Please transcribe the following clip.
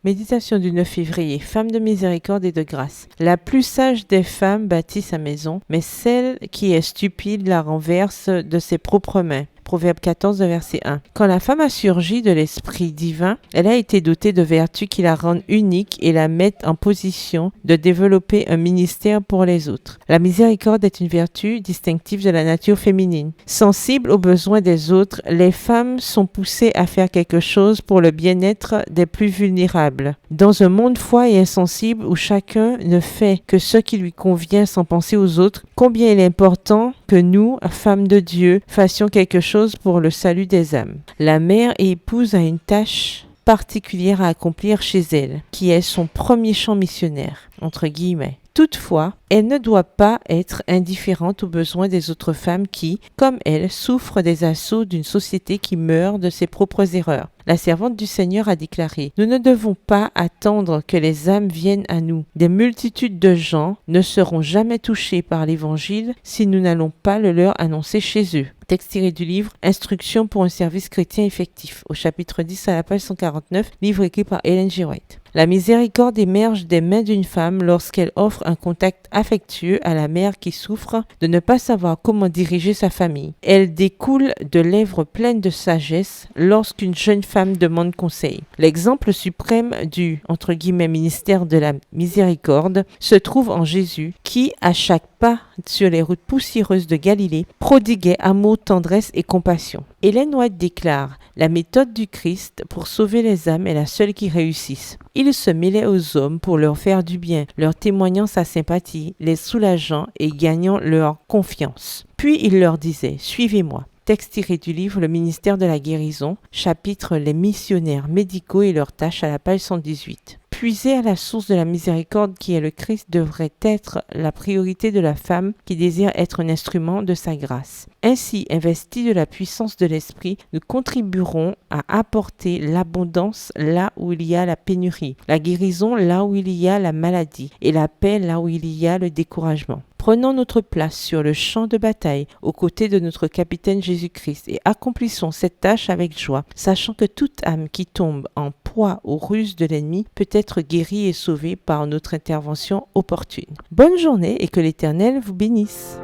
Méditation du 9 février. Femme de miséricorde et de grâce. La plus sage des femmes bâtit sa maison, mais celle qui est stupide la renverse de ses propres mains. Proverbe 14, verset 1. Quand la femme a surgi de l'esprit divin, elle a été dotée de vertus qui la rendent unique et la mettent en position de développer un ministère pour les autres. La miséricorde est une vertu distinctive de la nature féminine. Sensibles aux besoins des autres, les femmes sont poussées à faire quelque chose pour le bien-être des plus vulnérables. Dans un monde froid et insensible où chacun ne fait que ce qui lui convient sans penser aux autres, combien il est important que nous, femmes de Dieu, fassions quelque chose pour le salut des âmes. La mère et épouse a une tâche particulière à accomplir chez elle, qui est son premier champ missionnaire, entre guillemets. Toutefois, elle ne doit pas être indifférente aux besoins des autres femmes qui, comme elle, souffrent des assauts d'une société qui meurt de ses propres erreurs. La servante du Seigneur a déclaré « Nous ne devons pas attendre que les âmes viennent à nous. Des multitudes de gens ne seront jamais touchés par l'Évangile si nous n'allons pas le leur annoncer chez eux. » Texte tiré du livre « Instructions pour un service chrétien effectif » au chapitre 10 à la page 149, livre écrit par Ellen G. White. La miséricorde émerge des mains d'une femme lorsqu'elle offre un contact affectueux à la mère qui souffre de ne pas savoir comment diriger sa famille. Elle découle de lèvres pleines de sagesse lorsqu'une jeune femme demande conseil. L'exemple suprême du « ministère de la miséricorde » se trouve en Jésus qui, à chaque pas sur les routes poussiéreuses de Galilée, prodiguait amour, tendresse et compassion. Ellen White déclare « La méthode du Christ pour sauver les âmes est la seule qui réussisse. Il se mêlait aux hommes pour leur faire du bien, leur témoignant sa sympathie, les soulageant et gagnant leur confiance. Puis il leur disait « Suivez-moi ». Texte tiré du livre Le ministère de la guérison, chapitre Les missionnaires médicaux et leurs tâches à la page 118. Puiser à la source de la miséricorde qui est le Christ devrait être la priorité de la femme qui désire être un instrument de sa grâce. Ainsi, investis de la puissance de l'esprit, nous contribuerons à apporter l'abondance là où il y a la pénurie, la guérison là où il y a la maladie et la paix là où il y a le découragement. Prenons notre place sur le champ de bataille aux côtés de notre capitaine Jésus-Christ et accomplissons cette tâche avec joie, sachant que toute âme qui tombe en proie aux ruses de l'ennemi peut être guérie et sauvée par notre intervention opportune. Bonne journée et que l'Éternel vous bénisse.